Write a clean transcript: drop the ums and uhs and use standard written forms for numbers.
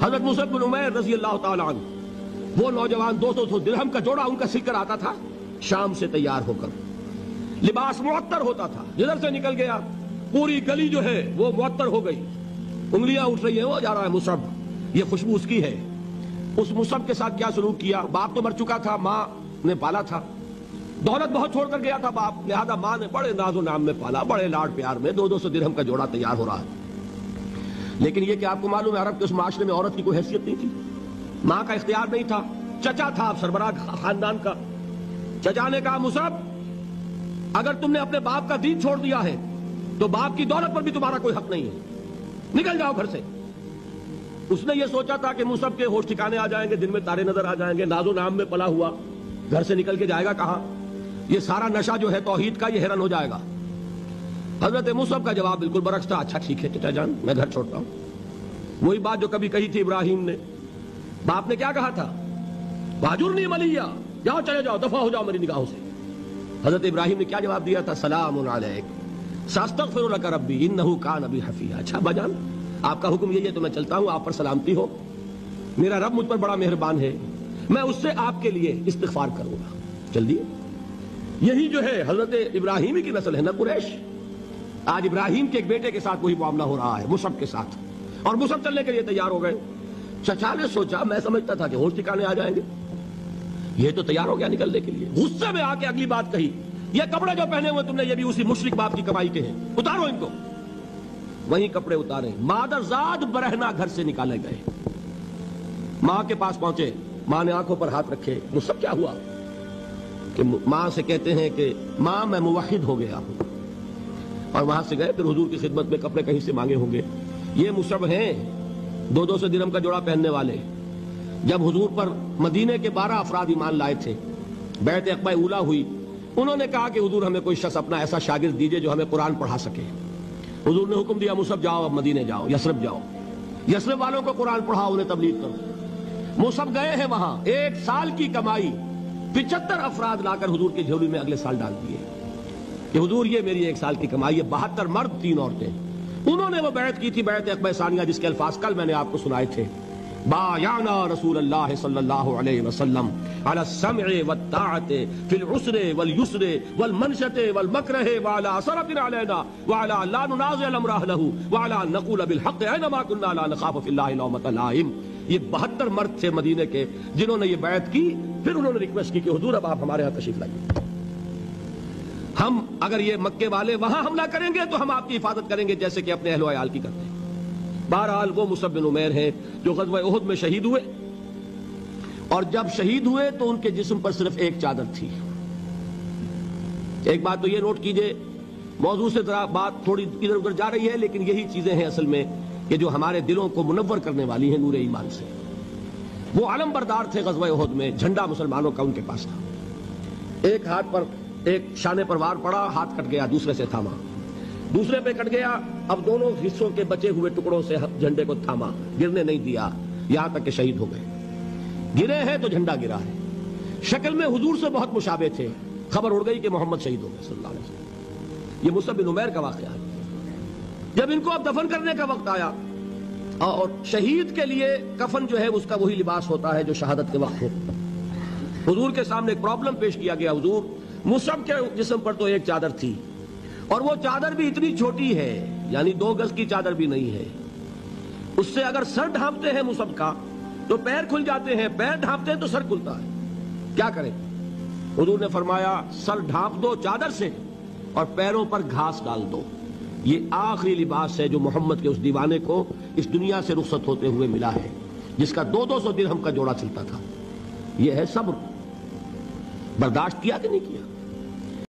حضرت مصعب بن عمیر رضی اللہ تعالیٰ عنہ وہ نوجوان 200 درہم کا جوڑا ان کا سل کر آتا تھا شام سے تیار ہو کر، لباس معطر ہوتا تھا، جدھر سے نکل گیا پوری گلی جو ہے وہ معطر ہو گئی، انگلیاں اٹھ رہی ہیں، وہ جا رہا ہے مصعب، یہ خوشبو اس کی ہے۔ اس مصعب کے ساتھ کیا سلوک کیا؟ باپ تو مر چکا تھا، ماں نے پالا تھا، دولت بہت چھوڑ کر گیا تھا باپ، لہذا ماں نے بڑے ناز و نام میں پالا، بڑے لاڈ پیار میں 200 درہم کا جوڑا تیار ہو رہا ہے۔ لیکن یہ کہ آپ کو معلوم ہے عرب کے اس معاشرے میں عورت کی کوئی حیثیت نہیں تھی، ماں کا اختیار نہیں تھا، چچا تھا سربراہ خاندان کا، چچا نے کہا مصعب اگر تم نے اپنے باپ کا دین چھوڑ دیا ہے تو باپ کی دولت پر بھی تمہارا کوئی حق نہیں ہے، نکل جاؤ گھر سے۔ اس نے یہ سوچا تھا کہ مصعب کے ہوش ٹھکانے آ جائیں گے، دن میں تارے نظر آ جائیں گے، ناز و نام میں پلا ہوا گھر سے نکل کے جائے گا کہاں، یہ سارا نشہ جو ہے توحید کا یہ حیران ہو جائے گا۔ حضرت مصعب کا جواب بالکل برعکس تھا، اچھا ٹھیک ہے چچا جان میں گھر چھوڑتا ہوں۔ وہی بات جو کبھی کہی تھی ابراہیم نے، باپ نے کیا کہا تھا؟ واجرنی ملیہ، جاؤ چلے جاؤ، دفع ہو جاؤ میری نگاہوں سے۔ حضرت ابراہیم نے کیا جواب دیا تھا؟ سلام علیک ساستغفر لک ربی انہ کان بی حفیظ۔ اچھا ابا جان آپ کا حکم یہی ہے تو میں چلتا ہوں، آپ پر سلامتی ہو، میرا رب مجھ پر بڑا مہربان ہے، میں اس سے آپ کے لیے استغفار کروں گا، چل دیے۔ یہی جو ہے حضرت ابراہیمی کی نسل ہے نا قریش۔ آج ابراہیم کے ایک بیٹے کے ساتھ وہی معاملہ ہو رہا ہے مصعب کے ساتھ، اور مصعب چلنے کے لیے تیار ہو گئے۔ چچا نے سوچا میں سمجھتا تھا کہ ہوش ٹھکانے آ جائیں گے، یہ تو تیار ہو گیا نکلنے کے لیے، غصے میں آ کے اگلی بات کہی، یہ کپڑے جو پہنے ہوئے تم نے یہ بھی اسی مشرک باپ کی کمائی کے ہیں، اتارو ان کو۔ وہیں کپڑے اتارے، مادرزاد برہنہ گھر سے نکالے گئے، ماں کے پاس پہنچے، ماں نے آنکھوں پر ہاتھ رکھے، مصعب کیا ہوا؟ کہ ماں سے کہتے ہیں کہ ماں میں موحد ہو گیا ہوں، اور وہاں سے گئے، پھر حضور کی خدمت میں کپڑے کہیں سے مانگے ہوں گے۔ یہ مصعب ہیں 200 درہم کا جوڑا پہننے والے۔ جب حضور پر مدینے کے 12 افراد ایمان لائے تھے، بیعت عقبہ اولیٰ ہوئی، انہوں نے کہا کہ حضور ہمیں کوئی شخص اپنا ایسا شاگرد دیجئے جو ہمیں قرآن پڑھا سکے۔ حضور نے حکم دیا مصعب جاؤ اب مدینے جاؤ، یثرب جاؤ، یثرب والوں کو قرآن پڑھاؤ، انہیں تبلیغ کرو۔ مصعب گئے ہیں وہاں، 1 سال کی کمائی 75 افراد لا کر حضور کی جھولی میں اگلے سال ڈال دیے کہ حضور یہ میری 1 سال کی کمائی ہے، 72 مرد 3 عورتیں۔ انہوں نے وہ بیعت کی تھی، بیعت عقبہ ثانیہ، جس کے الفاظ کل میں نے آپ کو سنائے تھے، بایعنا رسول اللہ صلی اللہ علیہ وسلم علی السمع والطاعت فی العسر والیسر والمنشط والمکرہ وعلی صرف علینا وعلی لا ننازع الامر اہلہ وعلی ان نقول بالحق اینما کنا لا نخاف فی اللہ لومۃ لائم۔ یہ 72 مرد تھے مدینے کے جنہوں نے یہ بیعت کی، پھر انہوں نے ریکویسٹ کی کہ حضور اب آپ ہمارے ہاں تشریف لائیے، ہم اگر یہ مکے والے وہاں حملہ کریں گے تو ہم آپ کی حفاظت کریں گے جیسے کہ اپنے اہل و عیال کی کرتے ہیں۔ بہرحال وہ مصعب بن عمیر ہیں جو غزوہ احد میں شہید ہوئے، اور جب شہید ہوئے تو ان کے جسم پر صرف ایک چادر تھی۔ ایک بات تو یہ نوٹ کیجئے، موضوع سے ذرا بات تھوڑی ادھر ادھر جا رہی ہے، لیکن یہی چیزیں ہیں اصل میں کہ جو ہمارے دلوں کو منور کرنے والی ہیں نور ایمان سے۔ وہ علم بردار تھے غزوہ احد میں، جھنڈا مسلمانوں کا ان کے پاس تھا، ایک ہاتھ پر ایک شانے پر وار پڑا، ہاتھ کٹ گیا، دوسرے سے تھاما، دوسرے پہ کٹ گیا، اب دونوں حصوں کے بچے ہوئے ٹکڑوں سے جھنڈے کو تھاما، گرنے نہیں دیا، یہاں تک کہ شہید ہو گئے۔ گرے ہیں تو جھنڈا گرا ہے، شکل میں حضور سے بہت مشابہ تھے، خبر اڑ گئی کہ محمد شہید ہو گئے صلی اللہ علیہ وسلم۔ یہ مصعب بن عمیر کا واقعہ ہے۔ جب ان کو اب دفن کرنے کا وقت آیا، اور شہید کے لیے کفن جو ہے اس کا وہی لباس ہوتا ہے جو شہادت کے وقت ہو، حضور کے سامنے ایک پرابلم پیش کیا گیا، حضور مصعب کے جسم پر تو ایک چادر تھی، اور وہ چادر بھی اتنی چھوٹی ہے، یعنی 2 گز کی چادر بھی نہیں ہے، اس سے اگر سر ڈھانپتے ہیں مصعب کا تو پیر کھل جاتے ہیں، پیر ڈھانپتے ہیں تو سر کھلتا ہے، کیا کریں؟ حضور نے فرمایا سر ڈھانپ دو چادر سے اور پیروں پر گھاس ڈال دو، یہ آخری لباس ہے جو محمد کے اس دیوانے کو اس دنیا سے رخصت ہوتے ہوئے ملا ہے، جس کا 200 درہم کا جوڑا چلتا تھا۔ یہ ہے صبر، برداشت کیا کہ نہیں کیا؟